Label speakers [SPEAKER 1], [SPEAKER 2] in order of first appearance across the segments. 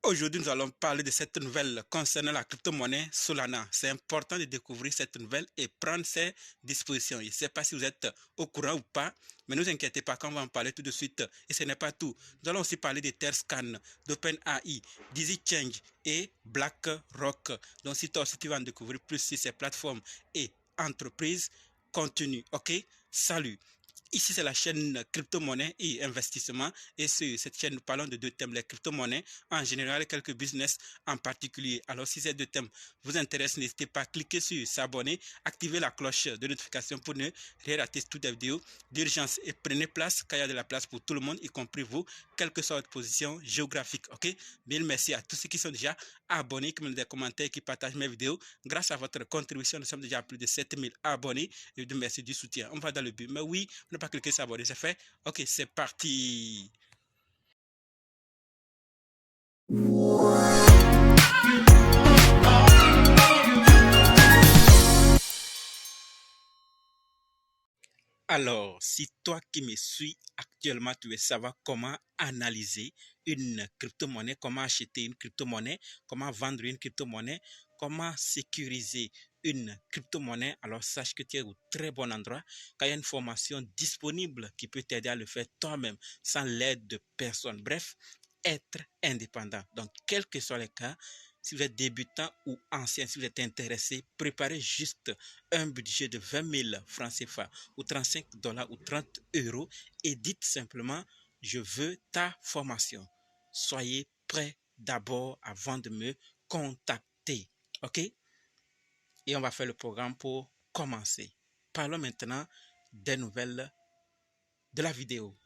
[SPEAKER 1] Aujourd'hui, nous allons parler de cette nouvelle concernant la crypto-monnaie Solana. C'est important de découvrir cette nouvelle et prendre ses dispositions. Je ne sais pas si vous êtes au courant ou pas, mais ne vous inquiétez pas quand on va en parler tout de suite. Et ce n'est pas tout. Nous allons aussi parler d'Etherscan, d'OpenAI, d'EasyChange et BlackRock. Donc si toi aussi tu vas en découvrir plus sur ces plateformes et entreprises, continue. OK? Salut! Ici, c'est la chaîne crypto-monnaie et investissement. Et sur cette chaîne, nous parlons de deux thèmes, les crypto-monnaies en général et quelques business en particulier. Alors, si ces deux thèmes vous intéressent, n'hésitez pas à cliquer sur s'abonner, activer la cloche de notification pour ne rien rater toutes les vidéos d'urgence. Et prenez place, car il y a de la place pour tout le monde, y compris vous, quelle que soit votre position géographique. OK? Bien, merci à tous ceux qui sont déjà abonnés, qui me donnent des commentaires, qui partagent mes vidéos. Grâce à votre contribution, nous sommes déjà à plus de 7000 abonnés. Et de merci du soutien. On va dans le but. Mais oui, ne pas cliquer s'abonner, c'est fait. Ok, c'est parti. Alors, si toi qui me suis actuellement, tu veux savoir comment analyser une crypto-monnaie, comment acheter une crypto-monnaie, comment vendre une crypto-monnaie, comment sécuriser une crypto-monnaie, alors sache que tu es au très bon endroit, car il y a une formation disponible qui peut t'aider à le faire toi-même, sans l'aide de personne. Bref, être indépendant. Donc, quel que soit le cas, si vous êtes débutant ou ancien, si vous êtes intéressé, préparez juste un budget de 20 000 francs CFA ou 35 $ ou 30 € et dites simplement, je veux ta formation. Soyez prêts d'abord avant de me contacter. OK? Et on va faire le programme pour commencer. Parlons maintenant des nouvelles de la vidéo.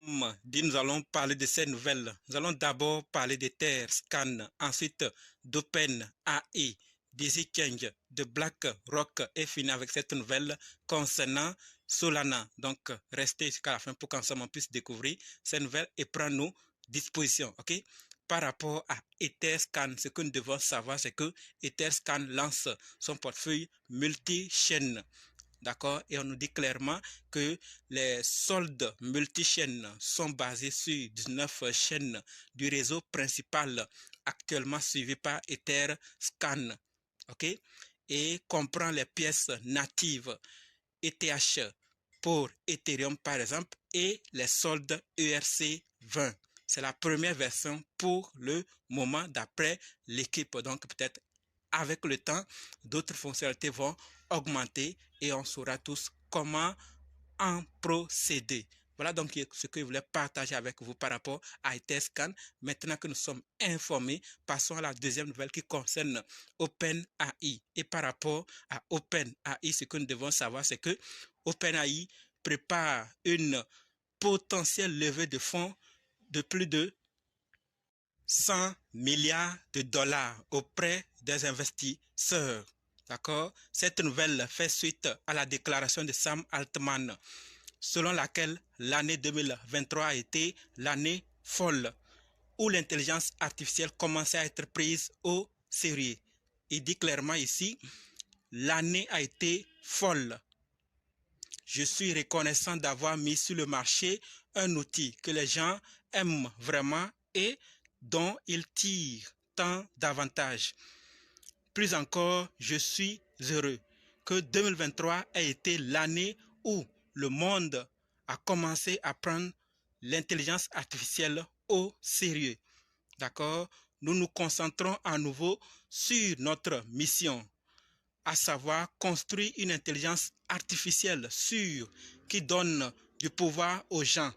[SPEAKER 1] Nous allons parler de ces nouvelles. Nous allons d'abord parler d'Etherscan, ensuite d'OpenAI, d'EasyChange, de BlackRock et finir avec cette nouvelle concernant Solana. Donc, restez jusqu'à la fin pour qu'ensemble on puisse découvrir ces nouvelles et prendre nos dispositions. OK? Par rapport à Etherscan, ce que nous devons savoir, c'est que Etherscan lance son portefeuille multi-chaîne. D'accord? Et on nous dit clairement que les soldes multi-chaînes sont basés sur 19 chaînes du réseau principal actuellement suivi par Etherscan. OK? Et comprend les pièces natives ETH pour Ethereum par exemple et les soldes ERC20. C'est la première version pour le moment d'après l'équipe. Donc peut-être avec le temps, d'autres fonctionnalités vont augmenter et on saura tous comment en procéder. Voilà donc ce que je voulais partager avec vous par rapport à Etherscan. Maintenant que nous sommes informés, passons à la deuxième nouvelle qui concerne OpenAI. Et par rapport à OpenAI, ce que nous devons savoir, c'est que OpenAI prépare une potentielle levée de fonds de plus de 100 milliards de dollars auprès des investisseurs. D'accord? Cette nouvelle fait suite à la déclaration de Sam Altman, selon laquelle l'année 2023 a été l'année folle, où l'intelligence artificielle commençait à être prise au sérieux. Il dit clairement ici, l'année a été folle. Je suis reconnaissant d'avoir mis sur le marché un outil que les gens aiment vraiment et dont ils tirent tant d'avantages. Plus encore, je suis heureux que 2023 ait été l'année où le monde a commencé à prendre l'intelligence artificielle au sérieux. D'accord? Nous nous concentrons à nouveau sur notre mission, à savoir construire une intelligence artificielle sûre qui donne du pouvoir aux gens.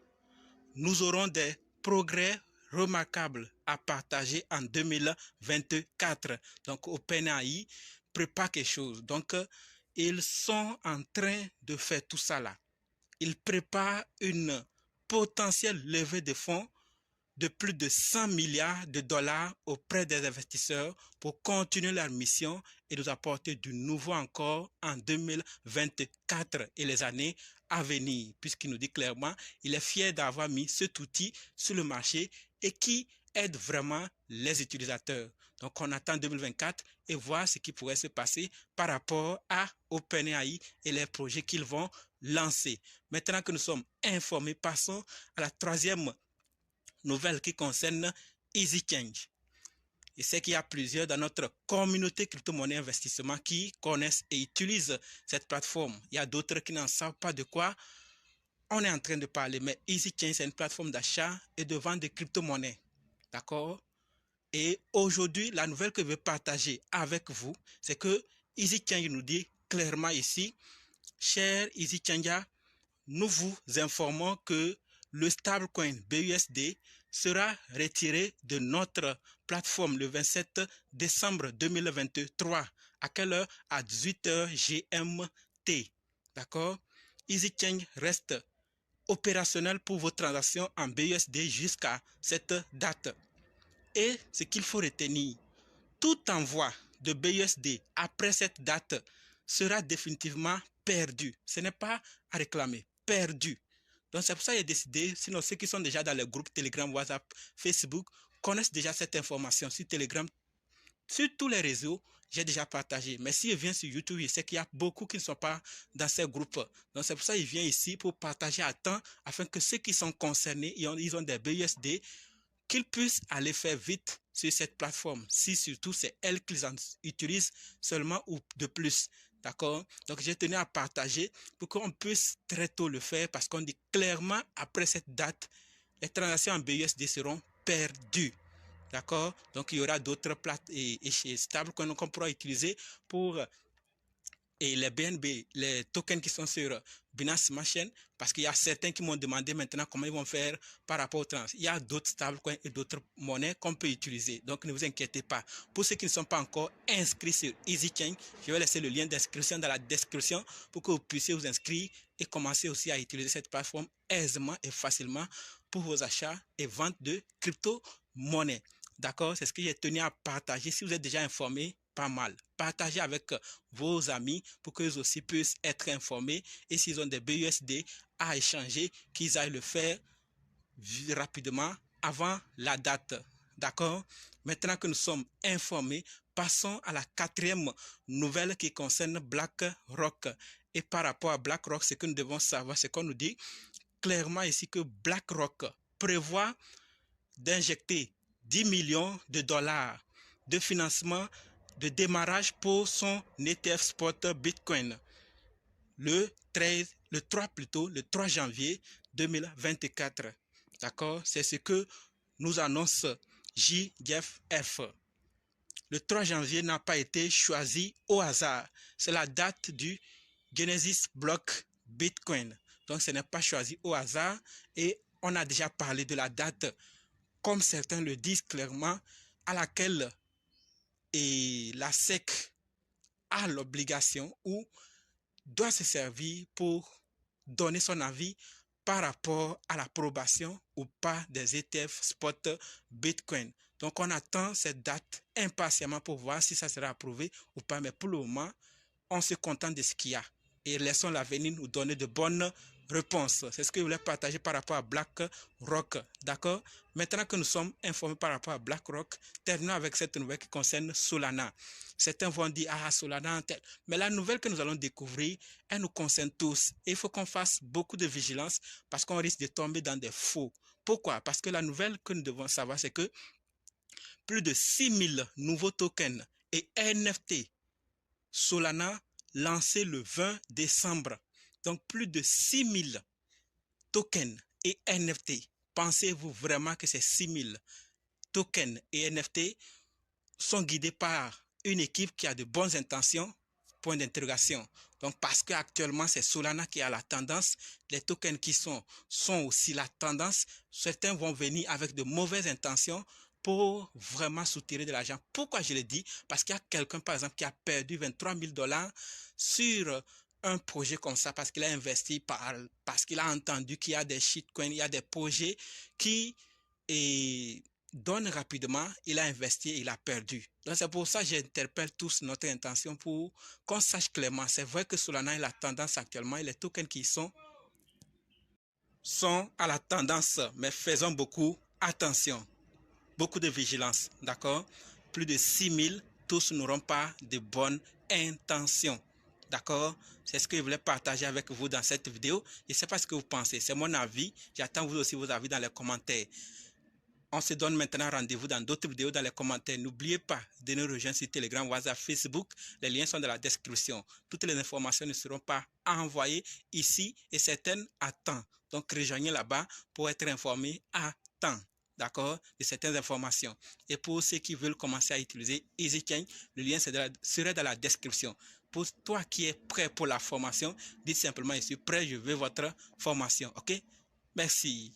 [SPEAKER 1] Nous aurons des progrès remarquables à partager en 2024. Donc, OpenAI prépare quelque chose. Donc, ils sont en train de faire tout ça là. Ils préparent une potentielle levée de fonds de plus de 100 milliards de dollars auprès des investisseurs pour continuer leur mission et nous apporter du nouveau encore en 2024 et les années à venir, puisqu'il nous dit clairement il est fier d'avoir mis cet outil sur le marché et qui aide vraiment les utilisateurs. Donc on attend 2024 et voir ce qui pourrait se passer par rapport à OpenAI et les projets qu'ils vont lancer. Maintenant que nous sommes informés, passons à la troisième nouvelle qui concerne EasyChange. Je sais qu'il y a plusieurs dans notre communauté crypto-monnaie investissement qui connaissent et utilisent cette plateforme. Il y a d'autres qui n'en savent pas de quoi on est en train de parler, mais EasyChange, c'est une plateforme d'achat et de vente de crypto-monnaies. D'accord? Et aujourd'hui, la nouvelle que je veux partager avec vous, c'est que EasyChange nous dit clairement ici, cher EasyChanger, nous vous informons que le stablecoin BUSD sera retiré de notre plateforme le 27 décembre 2023. À quelle heure? À 18h GMT. D'accord? EasyChange reste opérationnel pour vos transactions en BUSD jusqu'à cette date. Et ce qu'il faut retenir, tout envoi de BUSD après cette date sera définitivement perdu. Ce n'est pas à réclamer, perdu. Donc c'est pour ça que j'ai décidé, sinon ceux qui sont déjà dans le groupe Telegram, WhatsApp, Facebook, connaissent déjà cette information sur Telegram. Sur tous les réseaux, j'ai déjà partagé. Mais si je viens sur YouTube, je sais qu'il y a beaucoup qui ne sont pas dans ces groupes. Donc c'est pour ça que je viens ici pour partager à temps afin que ceux qui sont concernés, ils ont des BUSD, qu'ils puissent aller faire vite sur cette plateforme. Si surtout c'est elle qu'ils utilisent seulement ou de plus. D'accord? Donc j'ai tenu à partager pour qu'on puisse très tôt le faire parce qu'on dit clairement après cette date, les transactions en BUSD seront perdues. D'accord? Donc il y aura d'autres plates et stables qu'on pourra utiliser pour les BNB, les tokens qui sont sur Binance Smart Chain, parce qu'il y a certains qui m'ont demandé maintenant comment ils vont faire par rapport au trans. Il y a d'autres stablecoins et d'autres monnaies qu'on peut utiliser. Donc ne vous inquiétez pas. Pour ceux qui ne sont pas encore inscrits sur EasyChange, je vais laisser le lien d'inscription dans la description pour que vous puissiez vous inscrire et commencer aussi à utiliser cette plateforme aisément et facilement pour vos achats et ventes de crypto-monnaies. D'accord? C'est ce que j'ai tenu à partager. Si vous êtes déjà informé, pas mal. Partagez avec vos amis pour qu'eux aussi puissent être informés et s'ils ont des BUSD à échanger, qu'ils aillent le faire rapidement avant la date. D'accord? Maintenant que nous sommes informés, passons à la quatrième nouvelle qui concerne BlackRock. Et par rapport à BlackRock, ce que nous devons savoir, c'est qu'on nous dit clairement ici que BlackRock prévoit d'injecter 10 millions de dollars de financement de démarrage pour son ETF spot Bitcoin le 3 janvier 2024. D'accord? C'est ce que nous annonce JFF. Le 3 janvier n'a pas été choisi au hasard. C'est la date du Genesis Block Bitcoin. Donc ce n'est pas choisi au hasard et on a déjà parlé de la date, comme certains le disent clairement, à laquelle la SEC a l'obligation ou doit se servir pour donner son avis par rapport à l'approbation ou pas des ETF spot Bitcoin. Donc on attend cette date impatiemment pour voir si ça sera approuvé ou pas. Mais pour le moment, on se contente de ce qu'il y a. Et laissons l'avenir nous donner de bonnes réponses. C'est ce que je voulais partager par rapport à BlackRock. D'accord? Maintenant que nous sommes informés par rapport à BlackRock, terminons avec cette nouvelle qui concerne Solana. Certains vont dire, ah, Solana, tel. Mais la nouvelle que nous allons découvrir, elle nous concerne tous. Et il faut qu'on fasse beaucoup de vigilance parce qu'on risque de tomber dans des faux. Pourquoi? Parce que la nouvelle que nous devons savoir, c'est que plus de 6000 nouveaux tokens et NFT Solana lancé le 20 décembre. Donc plus de 6000 tokens et NFT. Pensez-vous vraiment que ces 6000 tokens et NFT sont guidés par une équipe qui a de bonnes intentions? Point d'interrogation. Donc parce qu'actuellement c'est Solana qui a la tendance, les tokens qui sont aussi la tendance, certains vont venir avec de mauvaises intentions pour vraiment soutirer de l'argent. Pourquoi je le dis? Parce qu'il y a quelqu'un, par exemple, qui a perdu 23 000 $ sur un projet comme ça, parce qu'il a investi, parce qu'il a entendu qu'il y a des shitcoins, il y a des projets qui donnent rapidement, il a investi et il a perdu. Donc c'est pour ça que j'interpelle tous notre intention pour qu'on sache clairement. C'est vrai que Solana est la tendance actuellement et les tokens qui sont à la tendance, mais faisons beaucoup attention. Beaucoup de vigilance, d'accord? Plus de 6000, tous n'auront pas de bonnes intentions, d'accord? C'est ce que je voulais partager avec vous dans cette vidéo. Je ne sais pas ce que vous pensez, c'est mon avis. J'attends vous aussi vos avis dans les commentaires. On se donne maintenant rendez-vous dans d'autres vidéos dans les commentaires. N'oubliez pas de nous rejoindre sur Telegram, WhatsApp, Facebook. Les liens sont dans la description. Toutes les informations ne seront pas envoyées ici et certaines à temps. Donc, rejoignez là-bas pour être informé à temps. D'accord, de certaines informations. Et pour ceux qui veulent commencer à utiliser EasyChange, le lien serait dans la description. Pour toi qui es prêt pour la formation, dites simplement, je suis prêt, je veux votre formation. OK? Merci.